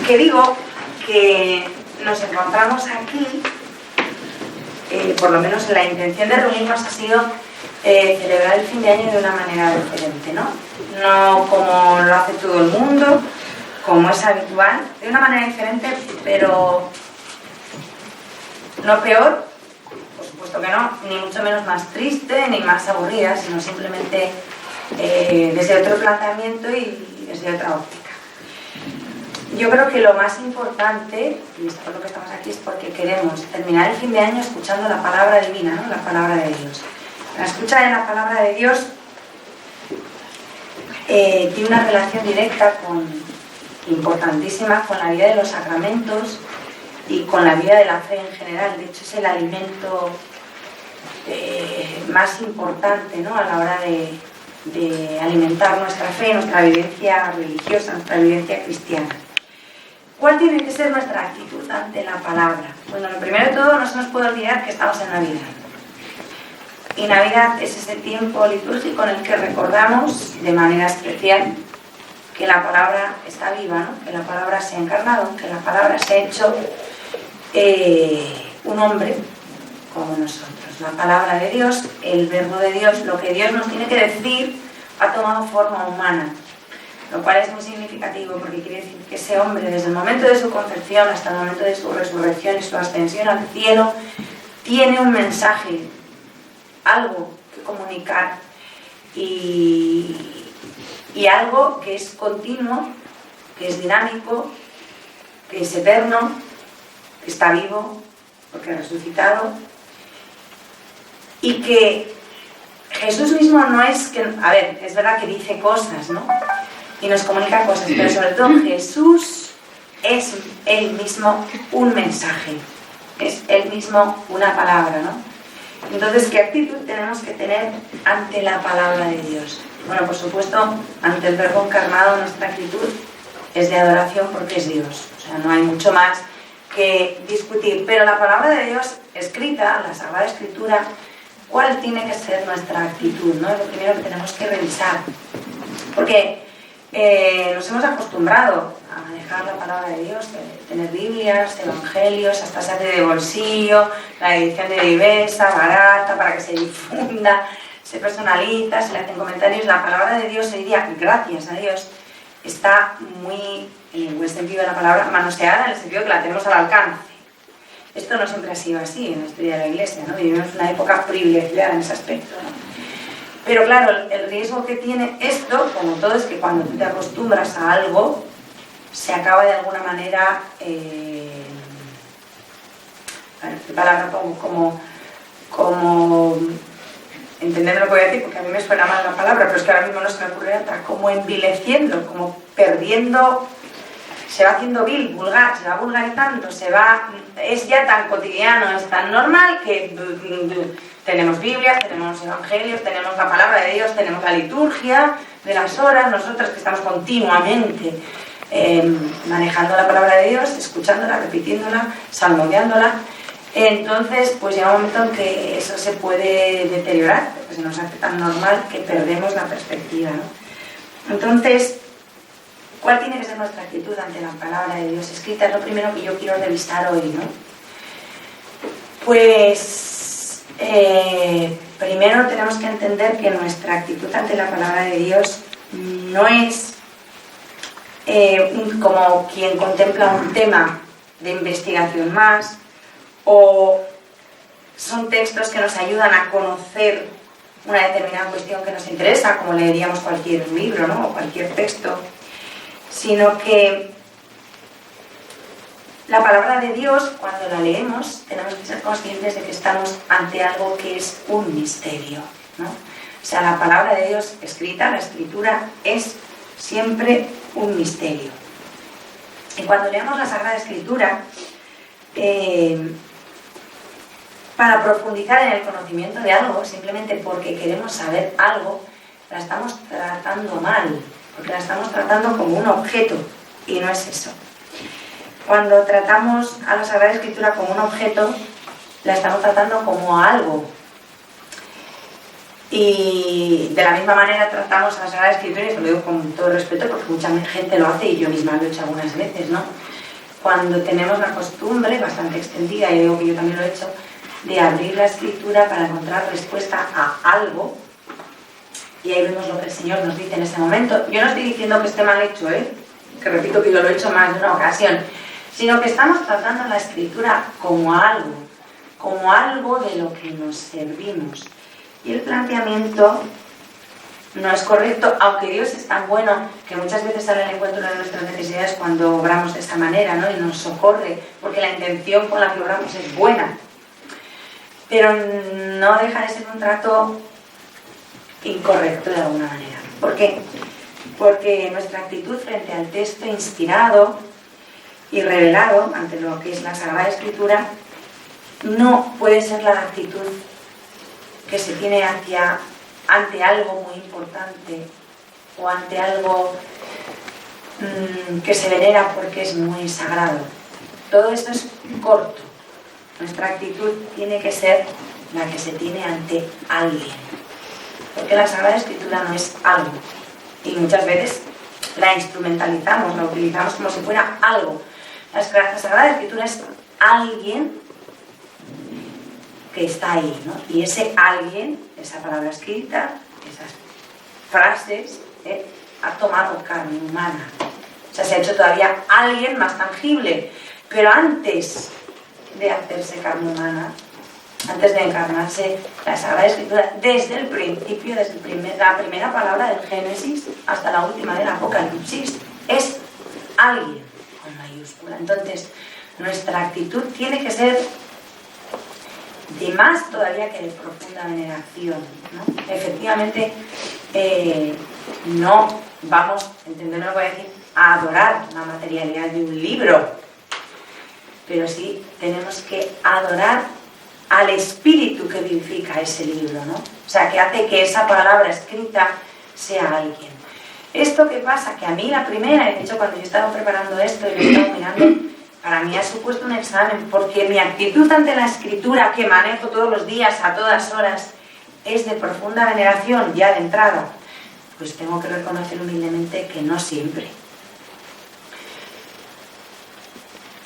que digo que nos encontramos aquí, por lo menos la intención de reunirnos ha sido celebrar el fin de año de una manera diferente, ¿no? No como lo hace todo el mundo, como es habitual, de una manera diferente, pero no peor, por supuesto que no, ni mucho menos más triste, ni más aburrida, sino simplemente desde otro planteamiento y desde otra óptica. Yo creo que lo más importante, y es por lo que estamos aquí, es porque queremos terminar el fin de año escuchando la palabra divina, ¿no? La palabra de Dios. La escucha de la palabra de Dios tiene una relación directa importantísima con la vida de los sacramentos y con la vida de la fe en general. De hecho, es el alimento más importante, ¿no? A la hora de alimentar nuestra fe, nuestra vivencia religiosa, nuestra vivencia cristiana. ¿Cuál tiene que ser nuestra actitud ante la palabra? Bueno, lo primero de todo, no se nos puede olvidar que estamos en Navidad. Y Navidad es ese tiempo litúrgico en el que recordamos de manera especial que la palabra está viva, ¿no? Que la palabra se ha encarnado, que la palabra se ha hecho un hombre como nosotros. La palabra de Dios, el verbo de Dios, lo que Dios nos tiene que decir, ha tomado forma humana. Lo cual es muy significativo porque quiere decir que ese hombre, desde el momento de su concepción hasta el momento de su resurrección y su ascensión al cielo, tiene un mensaje, algo que comunicar y algo que es continuo, que es dinámico, que es eterno, que está vivo porque ha resucitado y que Jesús mismo no es que, a ver, es verdad que dice cosas, ¿no? Y nos comunica cosas, pero sobre todo Jesús es él mismo un mensaje, es él mismo una palabra, ¿no? Entonces, ¿qué actitud tenemos que tener ante la palabra de Dios? Bueno, por supuesto, ante el verbo encarnado, nuestra actitud es de adoración porque es Dios, o sea, no hay mucho más que discutir, pero la palabra de Dios escrita, la Sagrada Escritura, ¿cuál tiene que ser nuestra actitud? ¿No? Es lo primero que tenemos que revisar, porque nos hemos acostumbrado a manejar la palabra de Dios, tener Biblias, evangelios, hasta se hace de bolsillo, la edición de Divesa, barata, para que se difunda, se personaliza, se le hacen comentarios. La palabra de Dios, hoy día, gracias a Dios, está muy, en el buen sentido de la palabra, manoseada, en el sentido que la tenemos al alcance. Esto no siempre ha sido así en la historia de la Iglesia, ¿no? Vivimos una época privilegiada en ese aspecto, ¿no? Pero claro, el riesgo que tiene esto, como todo, es que cuando tú te acostumbras a algo, se acaba de alguna manera, ¿qué palabra pongo? Como entendedme lo que voy a decir, porque a mí me suena mal la palabra, pero es que ahora mismo no se me ocurre otra, como envileciendo, como perdiendo, se va haciendo vil, vulgar, se va vulgarizando, es ya tan cotidiano, es tan normal que tenemos Biblias, tenemos evangelios, tenemos la palabra de Dios, tenemos la liturgia de las horas, nosotros que estamos continuamente manejando la palabra de Dios, escuchándola, repitiéndola, salmodiándola. Entonces, pues llega un momento en que eso se puede deteriorar, porque se nos hace tan normal que perdemos la perspectiva, ¿no? Entonces, ¿cuál tiene que ser nuestra actitud ante la palabra de Dios escrita? Es lo primero que yo quiero revisar hoy, ¿no? Pues primero tenemos que entender que nuestra actitud ante la palabra de Dios no es como quien contempla un tema de investigación más, o son textos que nos ayudan a conocer una determinada cuestión que nos interesa, como leeríamos cualquier libro, ¿no? O cualquier texto, sino que la palabra de Dios, cuando la leemos, tenemos que ser conscientes de que estamos ante algo que es un misterio, ¿no? O sea, la palabra de Dios escrita, la escritura, es siempre un misterio. Y cuando leemos la Sagrada Escritura, para profundizar en el conocimiento de algo, simplemente porque queremos saber algo, la estamos tratando mal, porque la estamos tratando como un objeto, y no es eso. Cuando tratamos a la Sagrada Escritura como un objeto, la estamos tratando como algo. Y de la misma manera tratamos a la Sagrada Escritura, y os lo digo con todo respeto porque mucha gente lo hace y yo misma lo he hecho algunas veces, ¿no? Cuando tenemos la costumbre bastante extendida, y digo que yo también lo he hecho, de abrir la Escritura para encontrar respuesta a algo, y ahí vemos lo que el Señor nos dice en ese momento. Yo no estoy diciendo que esté mal hecho, que repito que yo lo he hecho más de una ocasión, sino que estamos tratando la Escritura como algo de lo que nos servimos. Y el planteamiento no es correcto, aunque Dios es tan bueno que muchas veces sale al encuentro de nuestras necesidades cuando obramos de esta manera, ¿no? Y nos socorre, porque la intención con la que obramos es buena. Pero no deja de ser un trato incorrecto de alguna manera. ¿Por qué? Porque nuestra actitud frente al texto inspirado y revelado ante lo que es la Sagrada Escritura no puede ser la actitud que se tiene ante algo muy importante o ante algo que se venera porque es muy sagrado. Todo esto es corto. Nuestra actitud tiene que ser la que se tiene ante alguien, porque la Sagrada Escritura no es algo, y muchas veces la instrumentalizamos, la utilizamos como si fuera algo. La Sagrada Escritura es alguien que está ahí, ¿no? Y ese alguien, esa palabra escrita, esas frases, ha tomado carne humana. O sea, se ha hecho todavía alguien más tangible. Pero antes de hacerse carne humana, antes de encarnarse, la Sagrada Escritura, desde el principio, desde la primera palabra del Génesis hasta la última del Apocalipsis, es alguien con mayúscula. Entonces, nuestra actitud tiene que ser de más todavía que de profunda veneración, ¿no? Efectivamente, no vamos, entendiendo lo que voy a decir, a adorar la materialidad de un libro, pero sí tenemos que adorar al espíritu que vivifica ese libro, ¿no? O sea, que hace que esa palabra escrita sea alguien. Esto que pasa, que a mí la primera, de hecho cuando yo estaba preparando esto y lo estaba mirando, para mí ha supuesto un examen, porque mi actitud ante la Escritura, que manejo todos los días, a todas horas, es de profunda veneración ya de entrada. Pues tengo que reconocer humildemente que no siempre.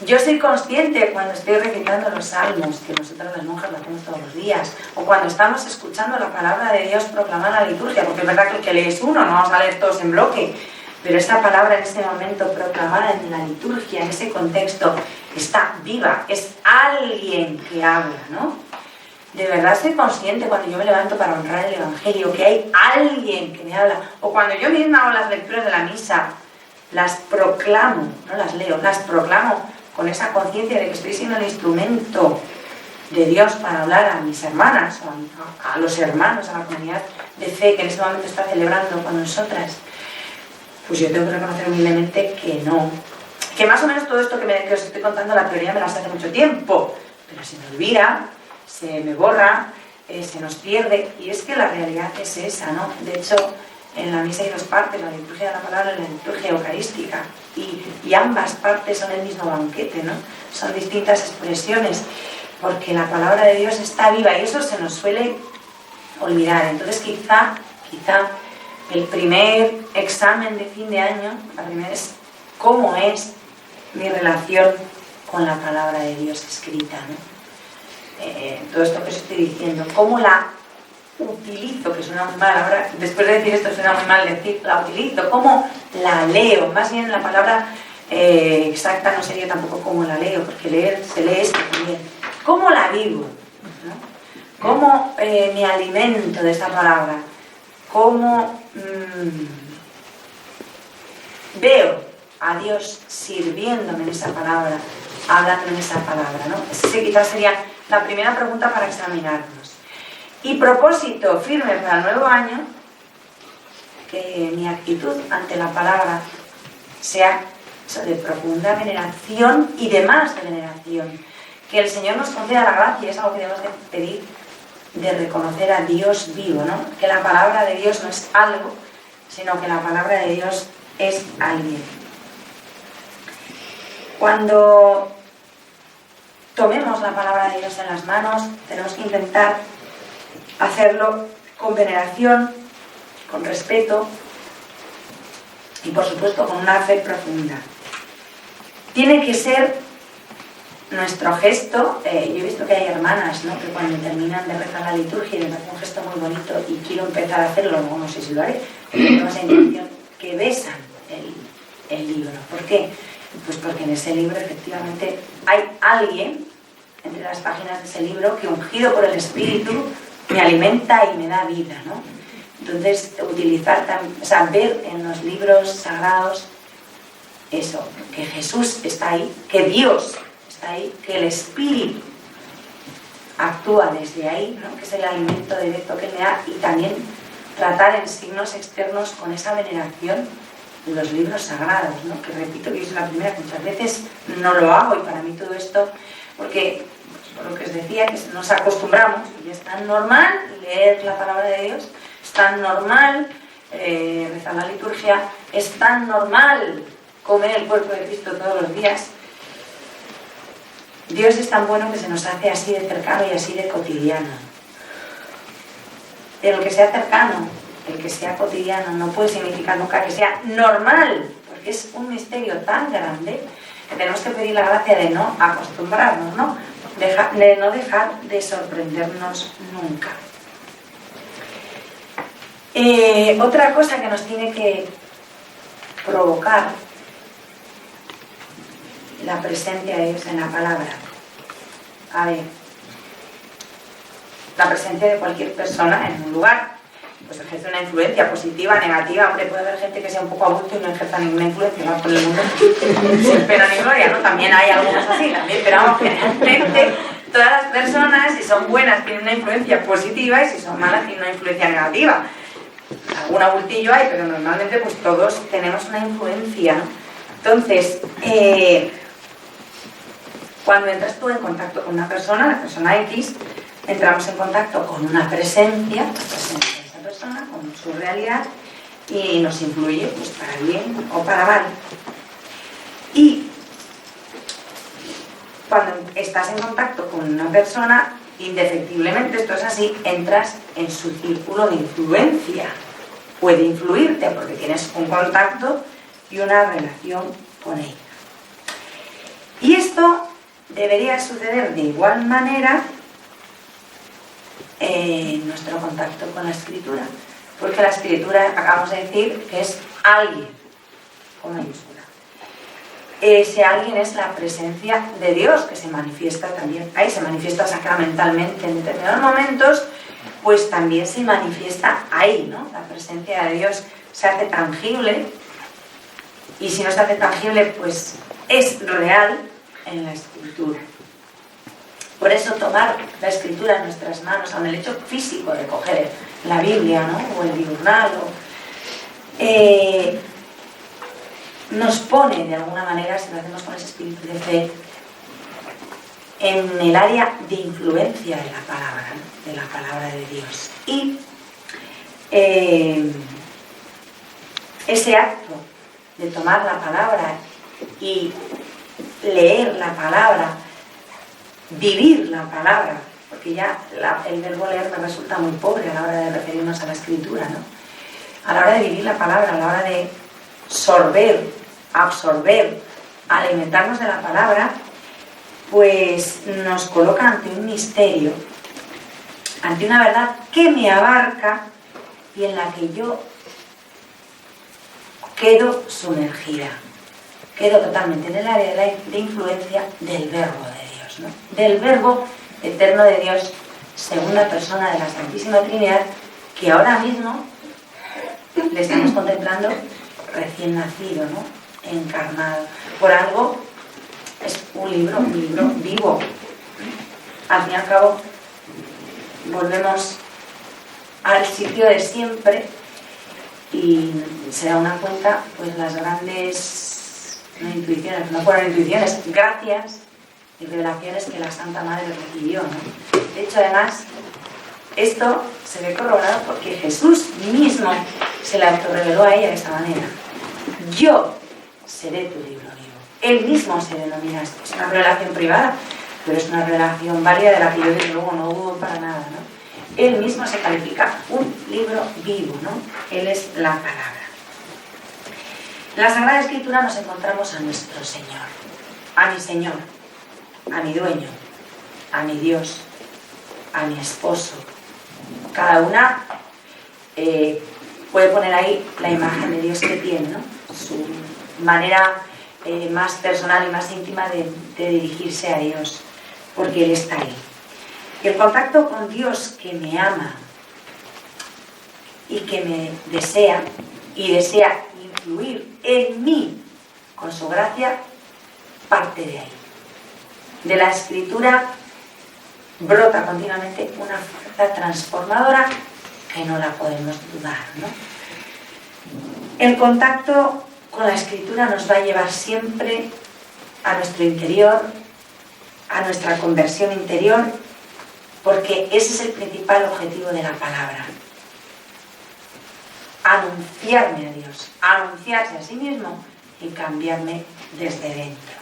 Yo soy consciente cuando estoy recitando los salmos, que nosotras las monjas lo hacemos todos los días, o cuando estamos escuchando la palabra de Dios proclamada en la liturgia, porque es verdad que el que lee es uno, no vamos a leer todos en bloque, pero esta palabra en este momento proclamada en la liturgia, en ese contexto, está viva, es alguien que habla, ¿no? De verdad soy consciente cuando yo me levanto para honrar el Evangelio, que hay alguien que me habla, o cuando yo misma hago las lecturas de la misa, las proclamo, no las leo, las proclamo con esa conciencia de que estoy siendo el instrumento de Dios para hablar a mis hermanas, o a los hermanos, a la comunidad de fe que en ese momento está celebrando con nosotras. Pues yo tengo que reconocer humildemente que no. Que más o menos todo esto que os estoy contando, la teoría me la hace hace mucho tiempo, pero se me olvida, se me borra, se nos pierde, y es que la realidad es esa, ¿no? De hecho, en la misa hay dos partes, la liturgia de la palabra y la liturgia eucarística, y ambas partes son el mismo banquete, ¿no? Son distintas expresiones, porque la palabra de Dios está viva, y eso se nos suele olvidar. Entonces quizá el primer examen de fin de año, la primera es cómo es mi relación con la palabra de Dios escrita, ¿no? Todo esto que os estoy diciendo, cómo la utilizo, que suena muy mal, ahora después de decir esto suena muy mal decir la utilizo, cómo la leo, más bien la palabra exacta no sería tampoco cómo la leo, porque leer se lee esto también, cómo la vivo, ¿no? Cómo me alimento de esta palabra, cómo veo a Dios sirviéndome en esa palabra, hablando en esa palabra, ¿no? Esa quizás sería la primera pregunta para examinarnos. Y propósito firme para el nuevo año, que mi actitud ante la palabra sea de profunda veneración y de más de veneración. Que el Señor nos conceda la gracia, es algo que debemos de pedir, de reconocer a Dios vivo, ¿no? Que la palabra de Dios no es algo, sino que la palabra de Dios es alguien. Cuando tomemos la palabra de Dios en las manos, tenemos que intentar hacerlo con veneración, con respeto y por supuesto con una fe profunda. Tiene que ser nuestro gesto. Yo he visto que hay hermanas, ¿no?, que cuando terminan de rezar la liturgia y les hace un gesto muy bonito y quiero empezar a hacerlo, luego no sé si lo haré, pero tengo esa intención, que besan el libro. ¿Por qué? Pues porque en ese libro efectivamente hay alguien entre las páginas de ese libro que, ungido por el Espíritu, me alimenta y me da vida, ¿no? Entonces, utilizar también, o sea, ver en los libros sagrados eso, que Jesús está ahí, que Dios está ahí, que el Espíritu actúa desde ahí, ¿no?, que es el alimento directo que me da, y también tratar en signos externos con esa veneración los libros sagrados, ¿no?, que repito que es la primera, que muchas veces no lo hago, y para mí todo esto, porque por lo que os decía, que nos acostumbramos, y es tan normal leer la palabra de Dios, es tan normal rezar la liturgia, es tan normal comer el cuerpo de Cristo todos los días. Dios es tan bueno que se nos hace así de cercano y así de cotidiano. Pero el que sea cercano, el que sea cotidiano, no puede significar nunca que sea normal, porque es un misterio tan grande que tenemos que pedir la gracia de no acostumbrarnos, ¿no? De no dejar de sorprendernos nunca. Otra cosa que nos tiene que provocar la presencia de Dios en la palabra. A ver, la presencia de cualquier persona en un lugar, pues ejerce una influencia positiva, negativa. Hombre, puede haber gente que sea un poco adulto y no ejerza ninguna influencia, va por el mundo sin pena ni gloria, ¿no? También hay algunos así, también, pero vamos, generalmente todas las personas, si son buenas, tienen una influencia positiva, y si son malas, tienen una influencia negativa. Algún adultillo hay, pero normalmente pues todos tenemos una influencia, ¿no? Entonces, cuando entras tú en contacto con una persona, la persona X, entramos en contacto con una presencia, la presencia de esa persona, con su realidad, y nos influye pues para bien o para mal. Y cuando estás en contacto con una persona, indefectiblemente, esto es así, entras en su círculo de influencia. Puede influirte porque tienes un contacto y una relación con ella. Y esto debería suceder de igual manera en nuestro contacto con la Escritura, porque la Escritura, acabamos de decir, que es alguien, con mayúscula. Ese alguien es la presencia de Dios, que se manifiesta también ahí, se manifiesta sacramentalmente en determinados momentos, pues también se manifiesta ahí, ¿no? La presencia de Dios se hace tangible, y si no se hace tangible, pues es real en la Escritura. Por eso tomar la Escritura en nuestras manos, aun el hecho físico de coger la Biblia, ¿no?, o el diurnal, nos pone de alguna manera, si lo hacemos con ese espíritu de fe, en el área de influencia de la palabra, ¿no?, de la palabra de Dios. Y ese acto de tomar la palabra y leer la palabra, vivir la palabra, porque ya el verbo leer me resulta muy pobre a la hora de referirnos a la Escritura, ¿no? A la hora de vivir la palabra, a la hora de sorber, absorber, alimentarnos de la palabra, pues nos coloca ante un misterio, ante una verdad que me abarca y en la que yo quedo sumergida, quedo totalmente en el área de influencia del verbo de Dios, ¿no? Del verbo eterno de Dios, segunda persona de la Santísima Trinidad, que ahora mismo le estamos contemplando recién nacido, ¿no?, encarnado. Por algo es un libro vivo. Al fin y al cabo volvemos al sitio de siempre y se da una cuenta, pues las grandes intuiciones, no fueron intuiciones, gracias y revelaciones que la Santa Madre recibió, ¿no? De hecho, además, esto se ve corroborado porque Jesús mismo se la autorreveló a ella de esa manera. Yo seré tu libro vivo. Él mismo se denomina esto. Es una revelación privada, pero es una revelación válida de la que yo desde luego no dudo para nada, ¿no? Él mismo se califica un libro vivo, ¿no? Él es la palabra. En la Sagrada Escritura nos encontramos a nuestro Señor, a mi dueño, a mi Dios, a mi esposo. Cada una puede poner ahí la imagen de Dios que tiene, ¿no? Su manera más personal y más íntima de dirigirse a Dios, porque Él está ahí. Y el contacto con Dios, que me ama y que me desea, y desea influir en mí con su gracia, parte de ahí. De la Escritura brota continuamente una fuerza transformadora que no la podemos dudar, ¿no? El contacto con la Escritura nos va a llevar siempre a nuestro interior, a nuestra conversión interior, porque ese es el principal objetivo de la palabra. Anunciarme a Dios, anunciarse a sí mismo y cambiarme desde dentro.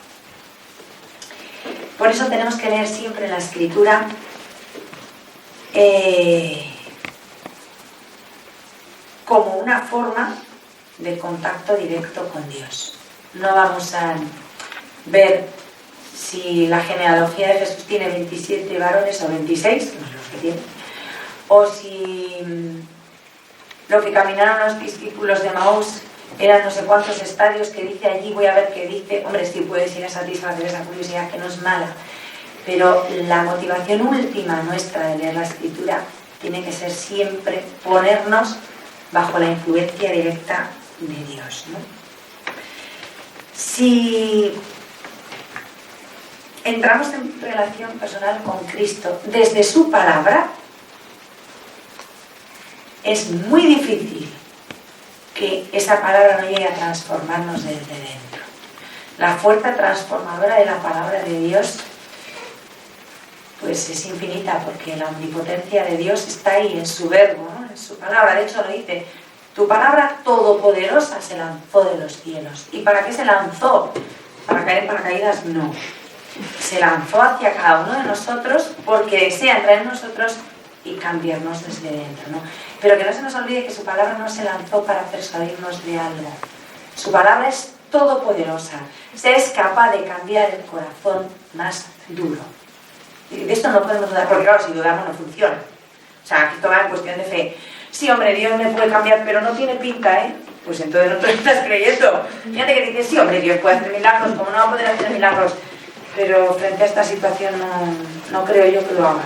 Por eso tenemos que leer siempre la Escritura como una forma de contacto directo con Dios. No vamos a ver si la genealogía de Jesús tiene 27 varones o 26, no sé los que tiene, o si lo que caminaron los discípulos de Maús eran no sé cuántos estadios que dice allí, voy a ver qué dice. Hombre, sí puedes ir a satisfacer esa curiosidad que no es mala, pero la motivación última nuestra de leer la Escritura tiene que ser siempre ponernos bajo la influencia directa de Dios, ¿no? Si entramos en relación personal con Cristo desde su palabra, es muy difícil que esa palabra no llegue a transformarnos desde dentro. La fuerza transformadora de la palabra de Dios pues es infinita, porque la omnipotencia de Dios está ahí en su verbo, ¿no? En su palabra. De hecho lo dice: tu palabra todopoderosa se lanzó de los cielos. ¿Y para qué se lanzó? ¿Para caer en paracaídas? No. Se lanzó hacia cada uno de nosotros porque desea entrar en nosotros y cambiarnos desde dentro, ¿no? Pero que no se nos olvide que su palabra no se lanzó para persuadirnos de algo. Su palabra es todopoderosa. Es capaz de cambiar el corazón más duro. Y de esto no podemos dudar, porque claro, si dudamos no funciona. O sea, aquí todo va en cuestión de fe. Sí, hombre, Dios me puede cambiar, pero no tiene pinta, ¿eh? Pues entonces no te lo estás creyendo. Fíjate que dices, sí, hombre, Dios puede hacer milagros, ¿cómo no va a poder hacer milagros? Pero frente a esta situación no creo yo que lo haga.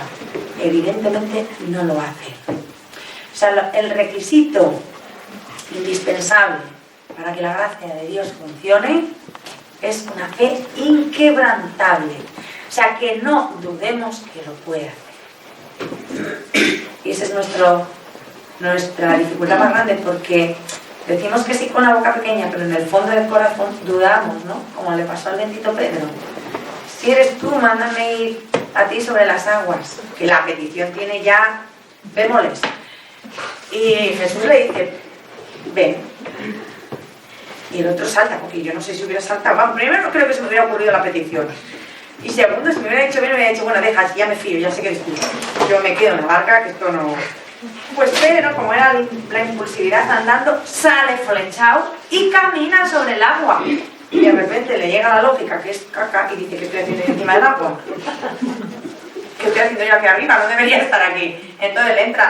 Evidentemente no lo va a hacer. O sea, el requisito indispensable para que la gracia de Dios funcione es una fe inquebrantable. O sea, que no dudemos que lo puede hacer. Y esa es nuestra dificultad más grande, porque decimos que sí con la boca pequeña, pero en el fondo del corazón dudamos, ¿no? Como le pasó al bendito Pedro. Si eres tú, mándame ir a ti sobre las aguas, que la petición tiene ya bemoles. Y Jesús le dice, ven. Y el otro salta, porque yo no sé si hubiera saltado. Bueno, primero no creo que se me hubiera ocurrido la petición. Y segundo, si me hubiera dicho bien, me hubiera dicho, bueno, deja, ya me fío, ya sé que eres tú. Yo me quedo en la barca, que esto no... Pues Pedro, como era la impulsividad andando, sale flechado y camina sobre el agua. Y de repente le llega la lógica, que es caca, y dice, ¿qué estoy haciendo yo encima del agua? ¿Qué estoy haciendo yo aquí arriba? No debería estar aquí. Entonces le entra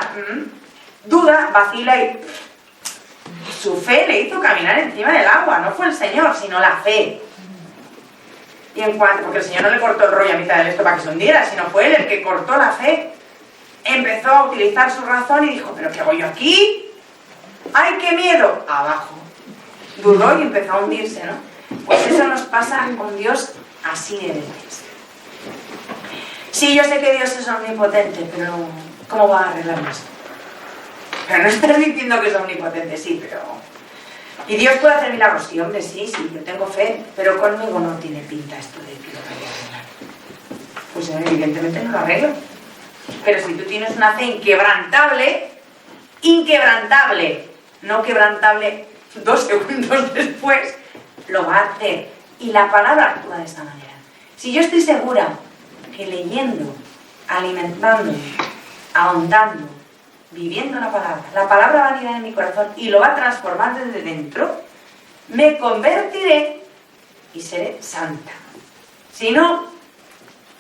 duda, vacila y su fe le hizo caminar encima del agua. No fue el Señor, sino la fe. Y en cuanto, porque el Señor no le cortó el rollo a mitad del esto para que se hundiera, sino fue él el que cortó la fe. Empezó a utilizar su razón y dijo, ¿pero qué hago yo aquí? ¡Ay, qué miedo! Abajo. Dudó y empezó a hundirse, ¿no? Pues eso nos pasa con Dios así de veces. Sí, yo sé que Dios es omnipotente, pero ¿cómo va a arreglarlo esto? Pero no estás diciendo que es omnipotente, sí, pero... ¿Y Dios puede hacer milagros? Sí, hombre, sí, yo tengo fe, pero conmigo no tiene pinta esto de que lo vaya a arreglar. Pues evidentemente no lo arreglo. Pero si tú tienes una fe inquebrantable, no quebrantable 2 segundos después, lo va a hacer. Y la palabra actúa de esta manera. Si yo estoy segura que leyendo, alimentándome, ahondando, viviendo la palabra va a vivir en mi corazón y lo va a transformar desde dentro, me convertiré y seré santa. Si no,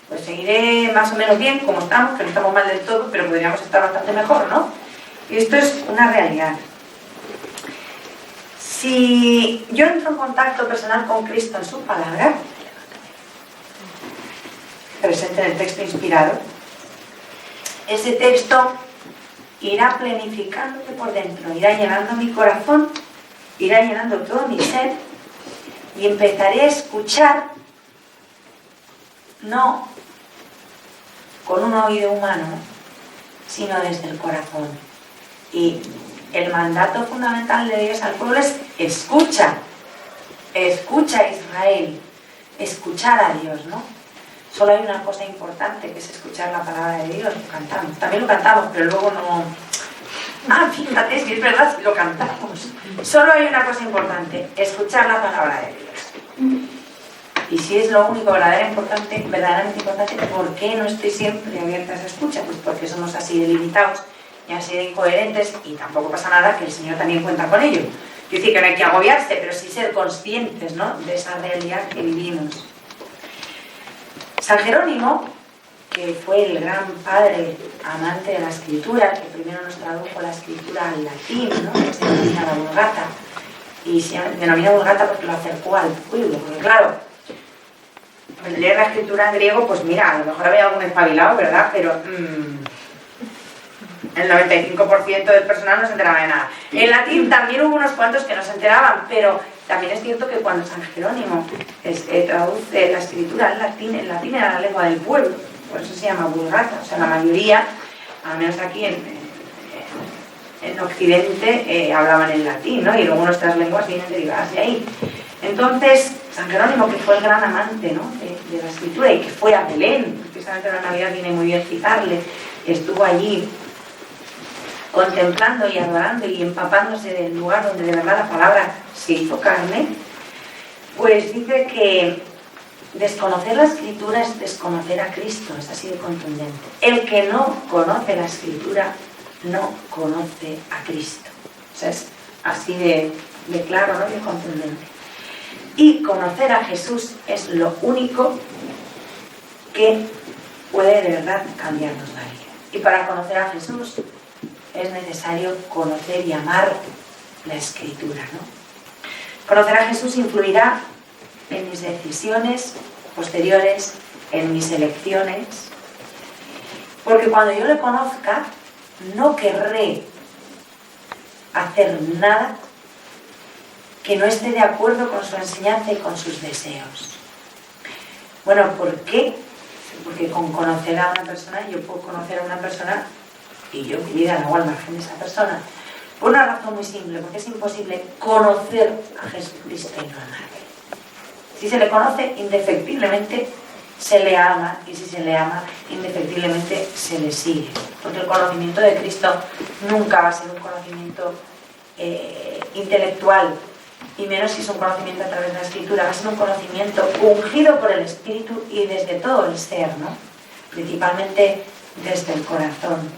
pues seguiré más o menos bien como estamos, que no estamos mal del todo, pero podríamos estar bastante mejor, ¿no? Y esto es una realidad. Si yo entro en contacto personal con Cristo en su palabra, presente en el texto inspirado, ese texto irá planificándome por dentro, irá llenando mi corazón, irá llenando todo mi ser y empezaré a escuchar no con un oído humano, sino desde el corazón. Y el mandato fundamental de Dios al pueblo es escucha Israel, escuchar a Dios, ¿no? Solo hay una cosa importante que es escuchar la palabra de Dios, lo cantamos, también lo cantamos, pero luego no... fíjate, si es verdad, si lo cantamos. Solo hay una cosa importante, escuchar la palabra de Dios. Y si es lo único verdaderamente importante, ¿por qué no estoy siempre abierta a esa escucha? Pues porque somos así de limitados y así de incoherentes, y tampoco pasa nada, que el Señor también cuenta con ello. Quiero decir que no hay que agobiarse, pero sí ser conscientes, ¿no?, de esa realidad que vivimos. San Jerónimo, que fue el gran padre amante de la escritura, que primero nos tradujo la escritura al latín, ¿no?, que se denomina la Vulgata, y se denomina Vulgata porque lo acercó al pueblo, porque claro, leer la escritura en griego, pues mira, a lo mejor había algún espabilado, ¿verdad?, pero el 95% del personal no se enteraba de nada. En latín también hubo unos cuantos que no se enteraban, pero también es cierto que cuando San Jerónimo traduce la escritura en latín era la lengua del pueblo, por eso se llama Vulgata. O sea, la mayoría, al menos aquí en Occidente, hablaban en latín, ¿no? Y luego nuestras lenguas vienen derivadas de ahí. Entonces, San Jerónimo, que fue el gran amante, ¿no?, de la escritura, y que fue a Belén, precisamente la Navidad viene muy bien citarle, estuvo allí contemplando y adorando y empapándose del lugar donde de verdad la palabra se hizo carne, pues dice que desconocer la escritura es desconocer a Cristo, es así de contundente. El que no conoce la escritura no conoce a Cristo. O sea, es así de claro, ¿no?, y de contundente. Y conocer a Jesús es lo único que puede de verdad cambiarnos la vida. Y para conocer a Jesús es necesario conocer y amar la escritura, ¿no? Conocer a Jesús influirá en mis decisiones posteriores, en mis elecciones, porque cuando yo le conozca no querré hacer nada que no esté de acuerdo con su enseñanza y con sus deseos. Bueno, ¿por qué? Porque con conocer a una persona, yo puedo conocer a una persona y yo mi vida la hago al margen de esa persona. Por una razón muy simple, porque es imposible conocer a Jesucristo y no amarle. Si se le conoce, indefectiblemente se le ama, y si se le ama, indefectiblemente se le sigue. Porque el conocimiento de Cristo nunca va a ser un conocimiento intelectual, y menos si es un conocimiento a través de la Escritura, va a ser un conocimiento ungido por el Espíritu y desde todo el ser, ¿no?, principalmente desde el corazón.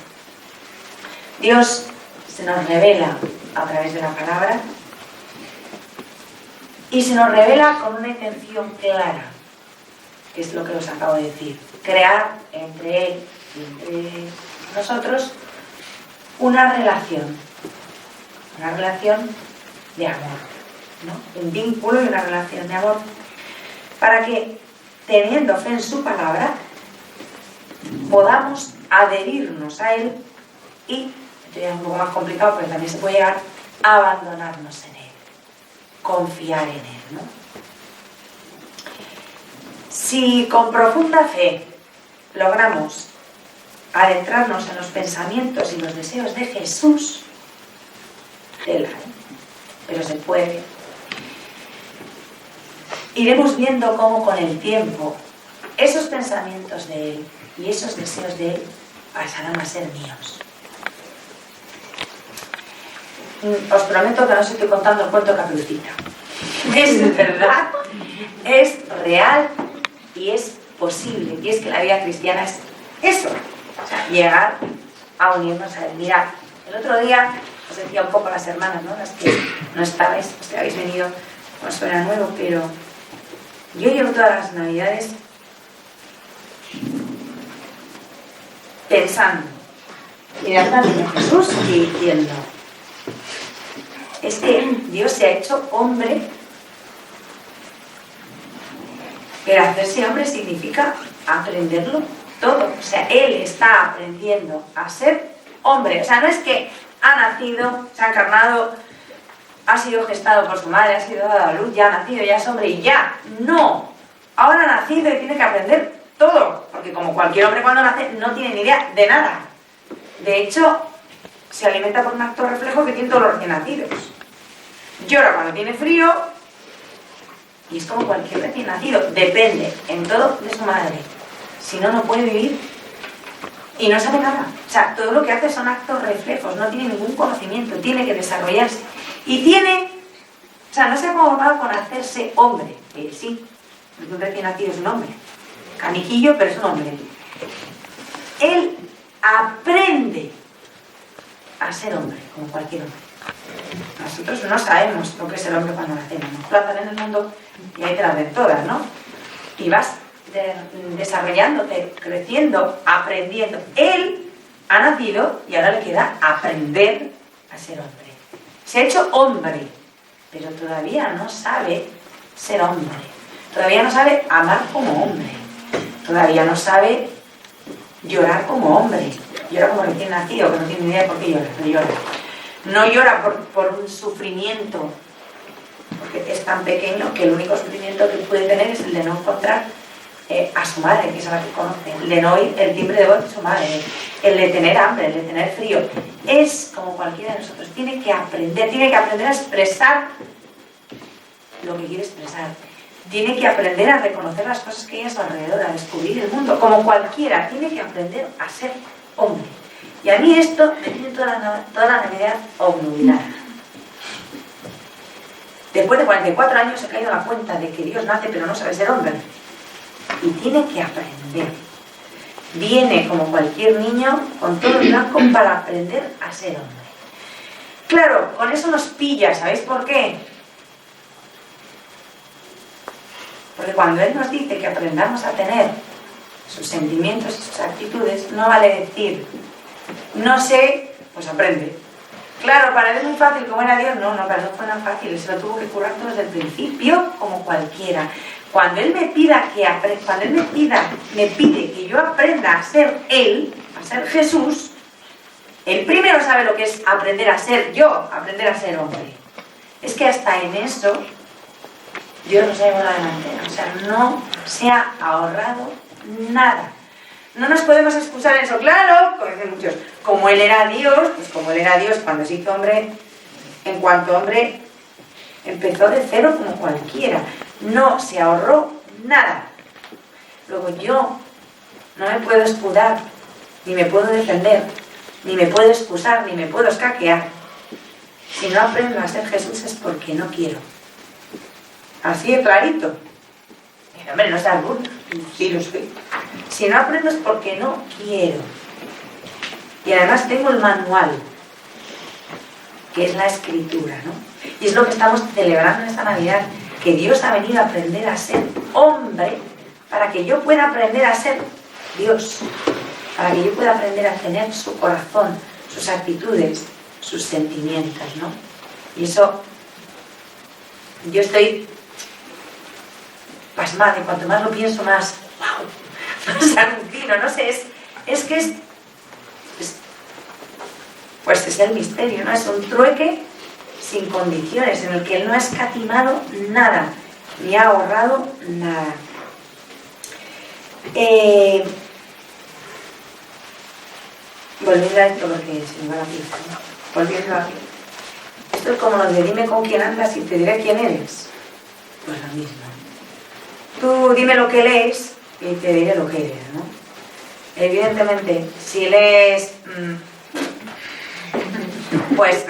Dios se nos revela a través de la palabra y se nos revela con una intención clara, que es lo que os acabo de decir: crear entre Él y entre nosotros una relación de amor, ¿no?, un vínculo y una relación de amor, para que, teniendo fe en su palabra, podamos adherirnos a Él y, esto ya es un poco más complicado, pero también se puede llegar a abandonarnos en Él, confiar en Él, ¿no? Si con profunda fe logramos adentrarnos en los pensamientos y los deseos de Jesús, pero se puede, iremos viendo cómo con el tiempo esos pensamientos de Él y esos deseos de Él pasarán a ser míos. Os prometo que no os estoy contando el cuento de Caperucita. Es verdad, es real y es posible. Y es que la vida cristiana es eso, o sea, llegar a unirnos a Él. Mirad, el otro día os decía un poco a las hermanas, ¿no? Las que no estabais, los que habéis venido con suena nuevo, pero yo llevo todas las navidades pensando, mirando al niño Jesús y diciendo, es que Dios se ha hecho hombre, pero hacerse hombre significa aprenderlo todo. O sea, Él está aprendiendo a ser hombre. O sea, no es que ha nacido, se ha encarnado, ha sido gestado por su madre, ha sido dado a luz, ya ha nacido, ya es hombre y ya. No. Ahora ha nacido y tiene que aprender todo. Porque como cualquier hombre cuando nace no tiene ni idea de nada. De hecho, se alimenta por un acto reflejo que tienen todos los recién nacidos. Llora cuando tiene frío y es como cualquier recién nacido. Depende en todo de su madre. Si no, no puede vivir y no sabe nada. O sea, todo lo que hace son actos reflejos, no tiene ningún conocimiento, tiene que desarrollarse. Y tiene, o sea, no se ha conformado con hacerse hombre. Sí, un recién nacido es un hombre. Caniquillo, pero es un hombre. Él aprende a ser hombre, como cualquier hombre. Nosotros no sabemos lo que es el hombre cuando nacemos. Nos plantan en el mundo y ahí te las ven todas, ¿no? Y vas desarrollándote, creciendo, aprendiendo. Él ha nacido y ahora le queda aprender a ser hombre. Se ha hecho hombre, pero todavía no sabe ser hombre. Todavía no sabe amar como hombre. Todavía no sabe llorar como hombre. Llora como recién nacido, que no tiene ni idea de por qué llora, pero llora. No llora por un sufrimiento, porque es tan pequeño que el único sufrimiento que puede tener es el de no encontrar a su madre, que es a la que conoce, el de no oír el timbre de voz de su madre, el de tener hambre, el de tener frío. Es como cualquiera de nosotros, tiene que aprender a expresar lo que quiere expresar, tiene que aprender a reconocer las cosas que hay a su alrededor, a descubrir el mundo, como cualquiera, tiene que aprender a ser hombre. Y a mí esto me tiene toda la Navidad obnubilada. Después de 44 años he caído a la cuenta de que Dios nace pero no sabe ser hombre. Y tiene que aprender. Viene como cualquier niño con todo el blanco para aprender a ser hombre. Claro, con eso nos pilla, ¿sabéis por qué? Porque cuando Él nos dice que aprendamos a tener sus sentimientos y sus actitudes, no vale decir, no sé, pues aprende. Claro, para Él es muy fácil, como era Dios, no, para Él no fue tan fácil, Él se lo tuvo que curar todo desde el principio, como cualquiera. Cuando Él me pida me pide que yo aprenda a ser Él, a ser Jesús, Él primero sabe lo que es aprender a ser yo, aprender a ser hombre. Es que hasta en eso Dios nos ha llevado a la delantera, o sea, no se ha ahorrado nada. No nos podemos excusar en eso, claro, como dicen muchos, como Él era Dios, pues como Él era Dios cuando se hizo hombre, en cuanto hombre, empezó de cero como cualquiera. No se ahorró nada. Luego yo no me puedo escudar, ni me puedo defender, ni me puedo excusar, ni me puedo escaquear. Si no aprendo a ser Jesús es porque no quiero. Así de clarito. Pero, hombre, no seas burro. Sí lo soy. Si no aprendo es porque no quiero. Y además tengo el manual, que es la escritura, ¿no? Y es lo que estamos celebrando en esta Navidad, que Dios ha venido a aprender a ser hombre para que yo pueda aprender a ser Dios, para que yo pueda aprender a tener su corazón, sus actitudes, sus sentimientos, ¿no? Y eso, yo estoy pasmada, y cuanto más lo pienso más, ¡wow!, más alucino, no sé, pues es el misterio, ¿no? Es un trueque sin condiciones, en el que Él no ha escatimado nada, ni ha ahorrado nada. Volviendo a esto, porque se me va la pista, ¿no? Volviendo a aquí. Esto es como lo de dime con quién andas y te diré quién eres. Pues lo mismo. Tú dime lo que lees y te diré lo que eres, ¿no? Evidentemente, si lees... pues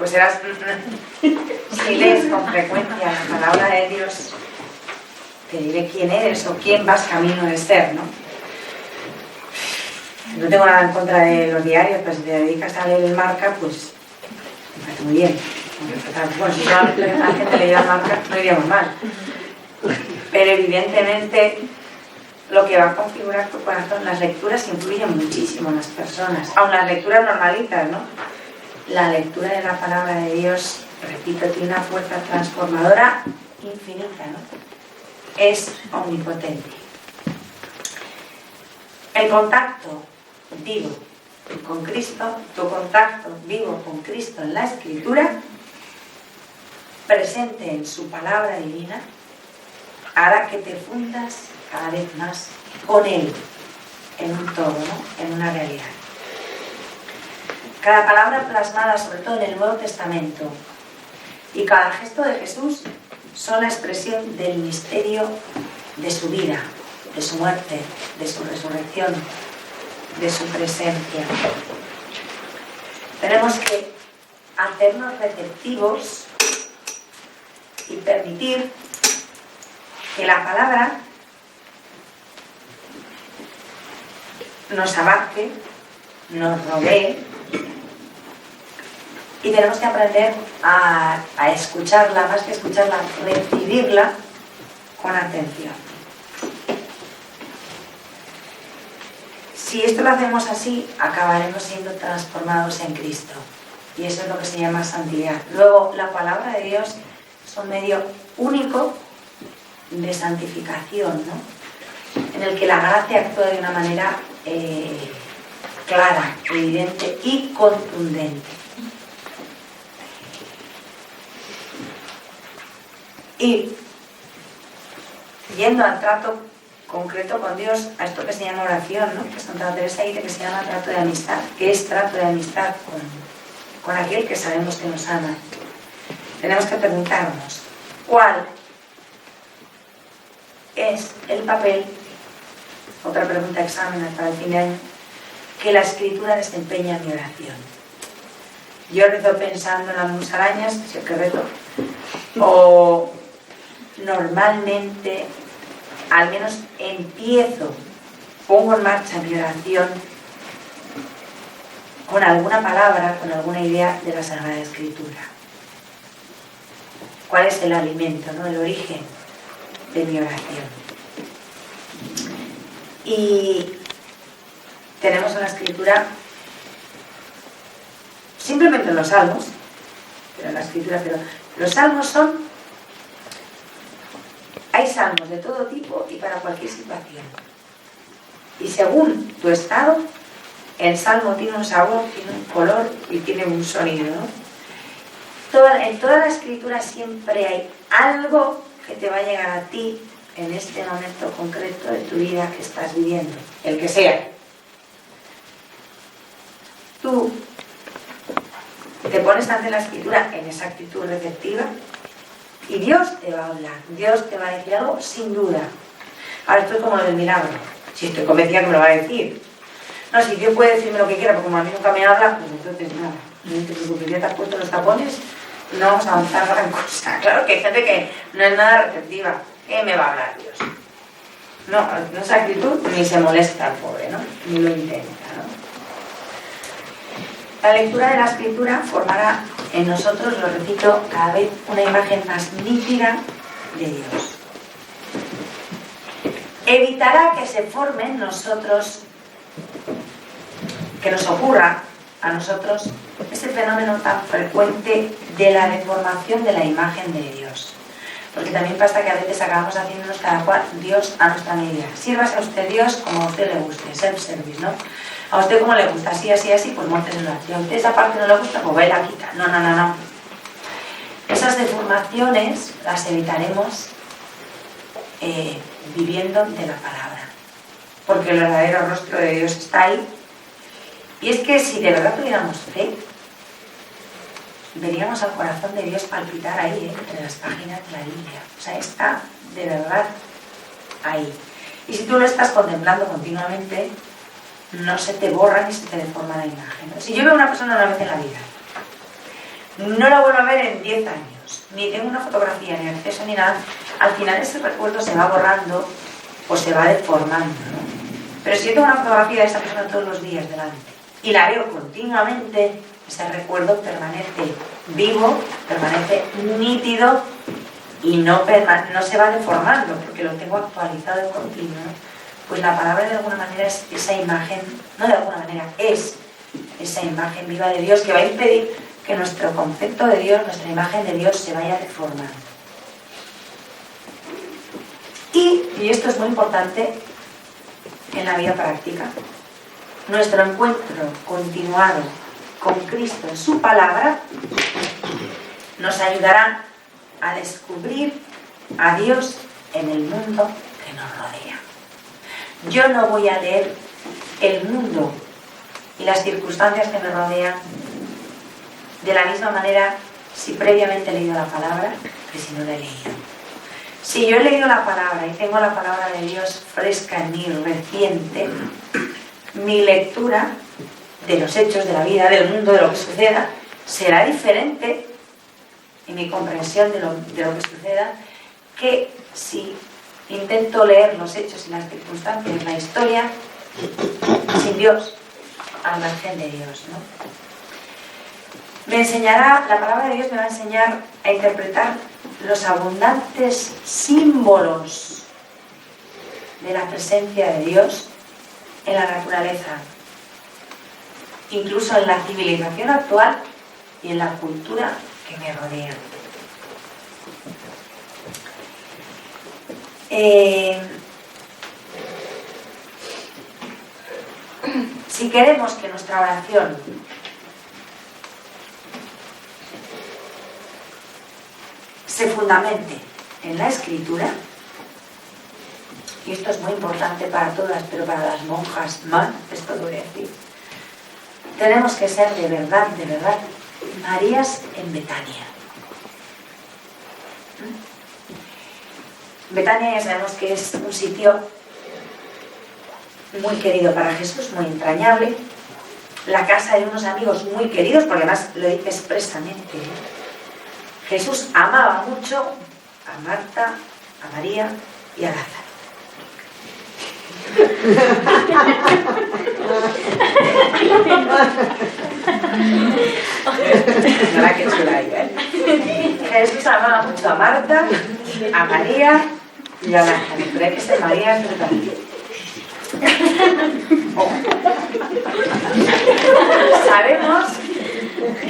serás... Si lees con frecuencia la palabra de Dios, te diré quién eres o quién vas camino de ser, ¿no? No tengo nada en contra de los diarios, pero si te dedicas a leer el Marca, pues me parece muy bien. Bueno, si toda la gente leyera el Marca, no iríamos mal. Pero evidentemente lo que va a configurar tu corazón, las lecturas influyen muchísimo en las personas, aun las lecturas normalitas, ¿no? La lectura de la palabra de Dios, repito, tiene una fuerza transformadora infinita, ¿no? Es omnipotente. El contacto vivo con Cristo, tu contacto vivo con Cristo en la Escritura, presente en su palabra divina, hará que te fundas cada vez más con Él, en un todo, ¿no? En una realidad. Cada palabra plasmada, sobre todo en el Nuevo Testamento, y cada gesto de Jesús son la expresión del misterio de su vida, de su muerte, de su resurrección, de su presencia. Tenemos que hacernos receptivos y permitir que la palabra nos abarque, nos rodee, y tenemos que aprender a escucharla, más que escucharla, recibirla con atención. Si esto lo hacemos así, acabaremos siendo transformados en Cristo. Y eso es lo que se llama santidad. Luego, la palabra de Dios es un medio único de santificación, ¿no? En el que la gracia actúa de una manera clara, evidente y contundente. Y yendo al trato concreto con Dios, a esto que se llama oración, ¿no? Que Santa Teresa dice que se llama trato de amistad. ¿Qué es trato de amistad con aquel que sabemos que nos ama? Tenemos que preguntarnos, ¿cuál es el papel, otra pregunta examen para el fin de año, que la Escritura desempeña en mi oración? Yo rezo pensando en las musarañas, que es el que rezo, o normalmente, al menos pongo en marcha mi oración con alguna palabra, con alguna idea de la Sagrada Escritura. ¿Cuál es el alimento, ¿no? El origen de mi oración? Y tenemos una Escritura, simplemente en los Salmos, pero en la Escritura, pero los Salmos hay salmos de todo tipo y para cualquier situación. Y según tu estado, el salmo tiene un sabor, tiene un color y tiene un sonido, ¿no? En toda la Escritura siempre hay algo que te va a llegar a ti en este momento concreto de tu vida que estás viviendo, el que sea. Tú te pones ante la Escritura en esa actitud receptiva y Dios te va a hablar, Dios te va a decir algo sin duda. Ahora estoy como en el milagro, si estoy convencida que me lo va a decir. No, si Dios puede decirme lo que quiera, porque como a mí nunca me habla, pues entonces nada, no te preocupes, ya te has puesto los tapones, no vamos a avanzar gran cosa. Claro que hay gente que no es nada receptiva. ¿Qué me va a hablar Dios? No esa actitud ni se molesta el pobre, ¿no? Ni lo intenta, ¿no? La lectura de la Escritura formará en nosotros, lo repito, cada vez una imagen más nítida de Dios. Evitará que se forme en nosotros, que nos ocurra a nosotros ese fenómeno tan frecuente de la deformación de la imagen de Dios. Porque también pasa que a veces acabamos haciéndonos cada cual Dios a nuestra medida. Sírvase a usted Dios como a usted le guste, self-service, ¿no? A usted como le gusta, así, así, así, pues mónteselo así. A usted esa parte no le gusta, pues va y la quita. No. Esas deformaciones las evitaremos viviendo de la palabra. Porque el verdadero rostro de Dios está ahí. Y es que si de verdad tuviéramos fe, veríamos al corazón de Dios palpitar ahí, entre las páginas de la Biblia. O sea, está de verdad ahí. Y si tú lo estás contemplando continuamente, no se te borra ni se te deforma la imagen, ¿no? Si yo veo a una persona una vez en la vida, no la vuelvo a ver en 10 años, ni tengo una fotografía, ni acceso, ni nada, al final ese recuerdo se va borrando o se va deformando, ¿no? Pero si yo tengo una fotografía de esta persona todos los días delante y la veo continuamente, ese recuerdo permanece vivo, permanece nítido y no se va deformando porque lo tengo actualizado de continuo. Pues la palabra de alguna manera es esa imagen, no de alguna manera, es esa imagen viva de Dios que va a impedir que nuestro concepto de Dios, nuestra imagen de Dios se vaya deformando. Y esto es muy importante en la vida práctica, nuestro encuentro continuado con Cristo en su palabra nos ayudará a descubrir a Dios en el mundo que nos rodea. Yo no voy a leer el mundo y las circunstancias que me rodean de la misma manera si previamente he leído la palabra que si no la he leído. Si yo he leído la palabra y tengo la palabra de Dios fresca en mí, reciente, mi lectura de los hechos, de la vida, del mundo, de lo que suceda, será diferente en mi comprensión de lo que suceda que si intento leer los hechos y las circunstancias, la historia, sin Dios, al margen de Dios, ¿no? La palabra de Dios me va a enseñar a interpretar los abundantes símbolos de la presencia de Dios en la naturaleza, incluso en la civilización actual y en la cultura que me rodea. Si queremos que nuestra oración se fundamente en la Escritura, y esto es muy importante para todas, pero para las monjas más, esto lo voy a decir, tenemos que ser de verdad, Marías en Betania. Betania ya sabemos que es un sitio muy querido para Jesús, muy entrañable, la casa de unos amigos muy queridos, porque además lo dice expresamente, Jesús amaba mucho a Marta, a María y a Lázaro. Mira qué chula ella, ¿eh? Jesús amaba mucho a Marta, a María y a Lázaro. Pero hay que ser María en verdad. Sabemos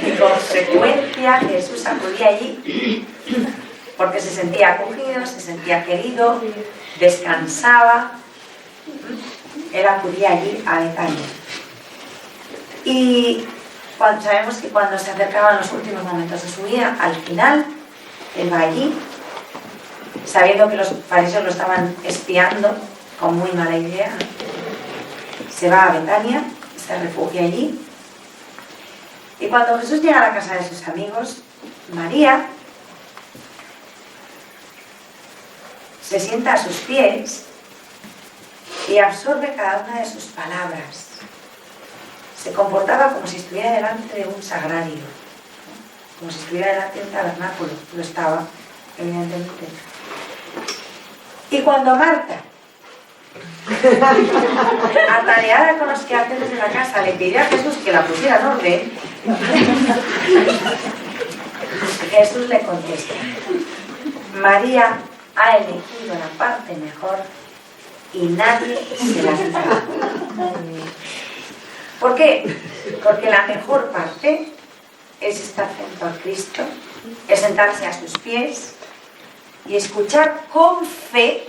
que con frecuencia Jesús acudía allí porque se sentía acogido, se sentía querido, descansaba. Él acudía allí a Betania. Y sabemos que cuando se acercaban los últimos momentos de su vida, al final, él va allí, sabiendo que los fariseos lo estaban espiando con muy mala idea, se va a Betania, se refugia allí. Y cuando Jesús llega a la casa de sus amigos, María se sienta a sus pies y absorbe cada una de sus palabras. Se comportaba como si estuviera delante de un sagrario, ¿no? Como si estuviera delante de un tabernáculo. Lo estaba, evidentemente. Y cuando Marta, atareada con los quehaceres de la casa, le pidió a Jesús que la pusiera en orden, Jesús le contesta: María ha elegido la parte mejor y nadie se la quitará. ¿Por qué? Porque la mejor parte es estar junto a Cristo, es sentarse a sus pies y escuchar con fe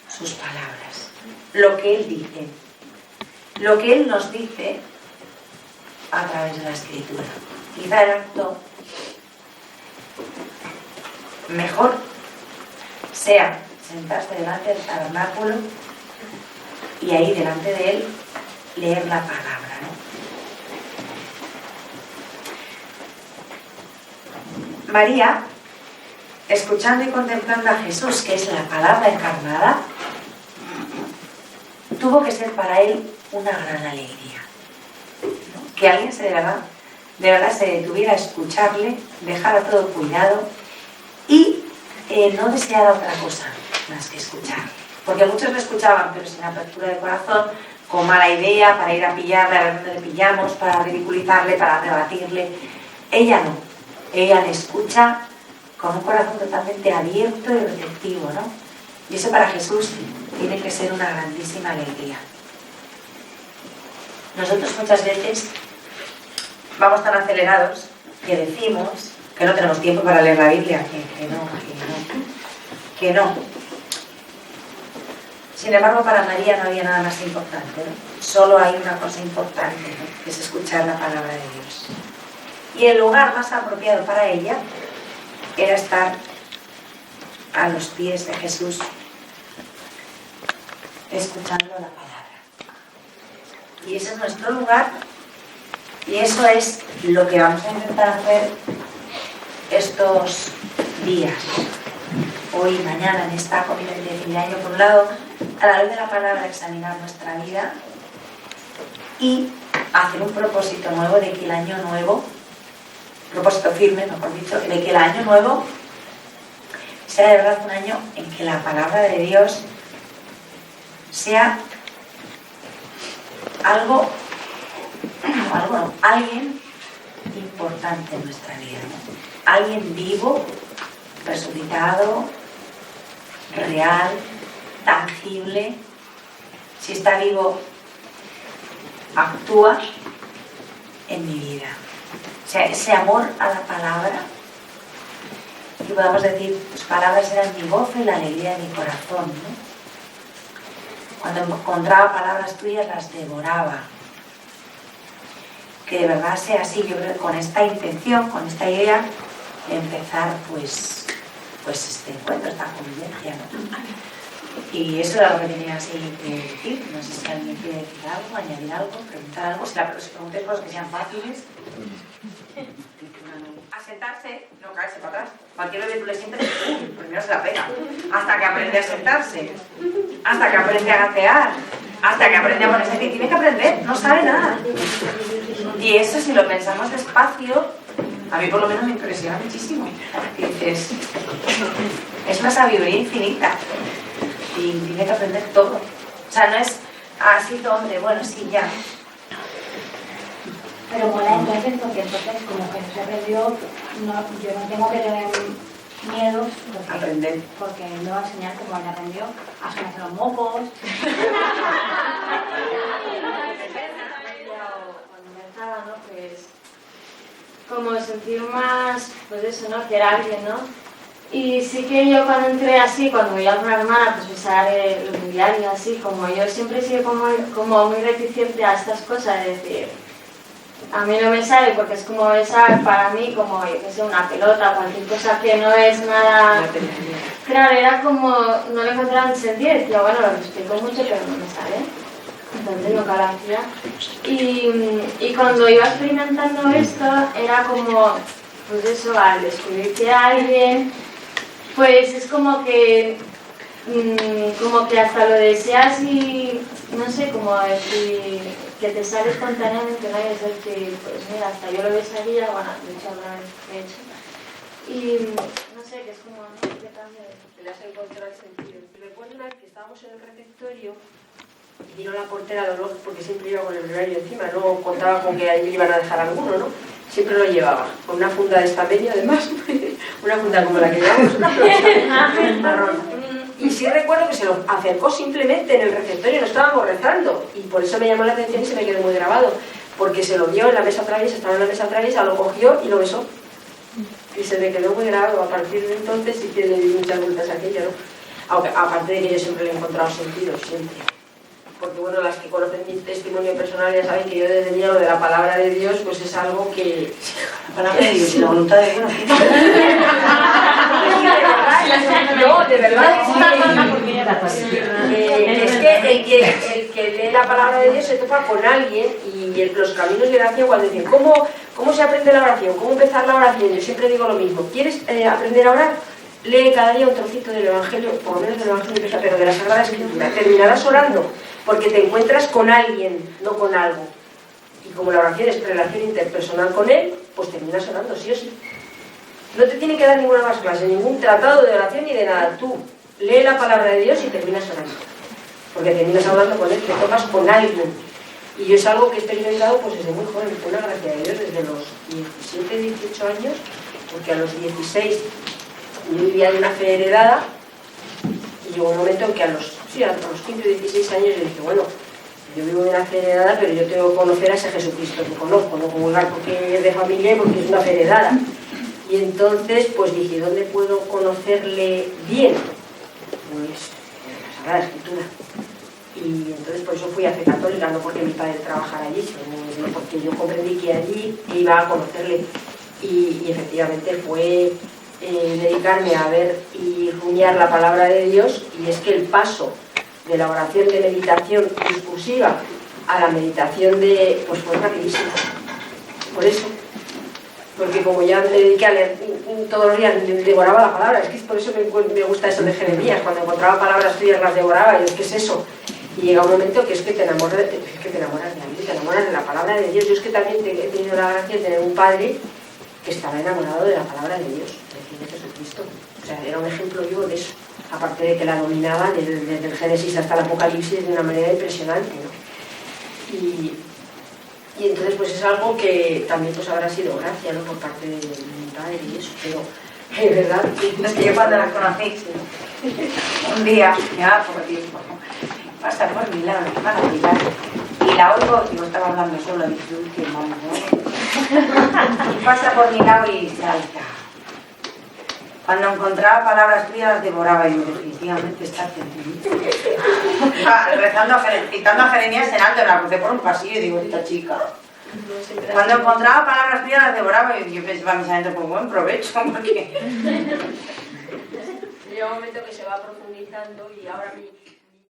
sus palabras, lo que Él dice, lo que Él nos dice a través de la Escritura. Quizá el acto mejor sea sentarse delante del tabernáculo y ahí delante de Él leer la palabra, ¿no? María, escuchando y contemplando a Jesús, que es la palabra encarnada, tuvo que ser para él una gran alegría, ¿no? Que alguien de verdad se detuviera a escucharle, dejara todo cuidado y no deseara otra cosa más que escucharle. Porque muchos le escuchaban, pero sin apertura de corazón, con mala idea, para ir a pillarle, a ver dónde le pillamos, para ridiculizarle, para rebatirle. Ella no. Ella le escucha con un corazón totalmente abierto y receptivo, ¿no? Y eso para Jesús tiene que ser una grandísima alegría. Nosotros muchas veces vamos tan acelerados que decimos que no tenemos tiempo para leer la Biblia, que no. Sin embargo, para María no había nada más importante, ¿no? Solo hay una cosa importante, ¿no? Que es escuchar la palabra de Dios. Y el lugar más apropiado para ella era estar a los pies de Jesús, escuchando la palabra. Y ese es nuestro lugar, y eso es lo que vamos a intentar hacer estos días, hoy y mañana, en esta comida de fin de año. Por un lado, a la luz de la palabra, examinar nuestra vida y hacer un propósito nuevo de que el año nuevo, propósito firme, mejor dicho, de que el año nuevo sea de verdad un año en que la palabra de Dios sea alguien importante en nuestra vida, ¿no? Alguien vivo, resucitado, real, tangible. Si está vivo, actúa en mi vida. O sea, ese amor a la palabra, que podamos decir, tus palabras eran mi gozo y la alegría de mi corazón, ¿no? Cuando encontraba palabras tuyas las devoraba. Que de verdad sea así, yo creo que con esta intención, con esta idea de empezar pues este encuentro, esta convivencia, ¿no? Y eso era lo que tenía así que decir. No sé si alguien quiere decir algo, añadir algo, preguntar algo. Si preguntáis cosas que sean fáciles. A sentarse, no caerse para atrás. Cualquier bebé tú le sientes, primero se la pega. Hasta que aprende a sentarse, hasta que aprende a gatear, hasta que aprende a ponerse pie. Tiene que aprender, no sabe nada. Y eso, si lo pensamos despacio, a mí por lo menos me impresiona muchísimo. Y dices, es una sabiduría infinita y tiene que aprender todo. O sea, no es así, hombre, bueno, sí, ya. Pero mola entonces, porque entonces como que no se aprendió, yo no tengo que tener miedo porque él me va a enseñar cómo él aprendió a sonar los mocos. ¿No? Pues como sentir más, pues eso, ¿no? Que era alguien, ¿no? Y sí que yo cuando entré así, cuando veía a una hermana pues usar los diarios así, como yo siempre he sido como muy reticente a estas cosas, de decir, a mí no me sale porque es como esa para mí como, yo que sé, una pelota, cualquier cosa que no es nada. Claro, era como, no le encontraba sentido, decía, bueno, lo respeto mucho, pero no me sale. Entonces nunca lo hacía. Y cuando iba experimentando esto, era como, pues eso, al descubrirte a alguien, pues es como que hasta lo deseas y, no sé, como decir, que te sale espontáneamente, ¿no? Y es decir, pues mira, hasta yo lo desearía, bueno, de hecho alguna vez lo he hecho. Y no sé, que es como, ¿no? ¿Qué cambio? Le has encontrado el sentido. Recuerdo una vez que estábamos en el refectorio y vino la portera de los, porque siempre iba con el brevario encima, no contaba con que ahí le iban a dejar alguno, ¿no? Siempre lo llevaba, con una funda de estameño además, una funda como la que llevamos, una marrón. Y sí recuerdo que se lo acercó simplemente en el refectorio, no estábamos rezando, y por eso me llamó la atención y se me quedó muy grabado, porque se lo vio en la mesa traviesa, estaba en la mesa traviesa, lo cogió y lo besó. Y se me quedó muy grabado. A partir de entonces sí que le di muchas vueltas a aquello, ¿no? Aunque, aparte de que yo siempre le he encontrado sentido, siempre. Porque bueno, las que conocen mi testimonio personal ya saben que yo desde niño lo de la palabra de Dios pues es algo que... La palabra de Dios y la voluntad de Dios. No, de verdad es que el que lee la palabra de Dios se topa con alguien y los caminos de oración cuando dicen ¿cómo se aprende la oración? ¿Cómo empezar la oración? Yo siempre digo lo mismo. ¿Quieres aprender a orar? Lee cada día un trocito del Evangelio, por lo menos del Evangelio, pero de la Sagrada Escritura. Terminarás orando porque te encuentras con alguien, no con algo. Y como la oración es relación interpersonal con él, pues terminas orando, sí o sí. No te tiene que dar ninguna más clase, ningún tratado de oración ni de nada. Tú lee la palabra de Dios y terminas orando. Porque terminas hablando con él, te tomas con alguien. Y yo es algo que he experimentado pues desde muy joven, fue una gracia de Dios, desde los 17, 18 años, porque a los 16 yo vivía de una fe heredada, y llegó un momento en que a los 15 o 16 años yo dije, bueno, yo vivo de una fe heredada, pero yo tengo que conocer a ese Jesucristo que conozco, no comulgar porque es de familia y porque es una fe heredada. Y entonces pues dije, ¿dónde puedo conocerle bien? Pues en la Sagrada Escritura. Y entonces por eso fui a fe católica, no porque mi padre trabajara allí, sino porque yo comprendí que allí iba a conocerle. Y efectivamente fue dedicarme a ver y rumiar la palabra de Dios, y es que el paso de la oración de meditación discursiva a la meditación pues fue rapidísimo. Por eso, porque como ya me dediqué a leer todos los días, devoraba la palabra. Es que es por eso que me gusta eso de Jeremías, cuando encontraba palabras tuyas las devoraba, y es que es eso. Y llega un momento que es que te enamoras de alguien, te enamoras de la palabra de Dios. Yo es que también he tenido la gracia de tener un padre que estaba enamorado de la palabra de Dios, de Jesucristo. O sea, era un ejemplo vivo de eso. Aparte de que la dominaba desde el Génesis hasta el Apocalipsis de una manera impresionante, ¿no? Y entonces pues es algo que también pues habrá sido gracia, ¿no?, por parte de mi padre y eso, pero es verdad. Es que yo cuando la conocí, un día, ya poco tiempo, pasa por mi lado, me van a mirar, y la oigo, y yo estaba hablando solo, y dije, uy, qué mal, ¿no? Y pasa por mi lado y salta. Cuando encontraba palabras tuyas las devoraba, y yo definitivamente está atendiendo. Citando a Jeremías en alto, la crucé por un pasillo y digo, esta chica. Cuando encontraba palabras tuyas las devoraba, y yo pensaba mis adentro, pues buen provecho, porque... Llega un momento que se va profundizando, y ahora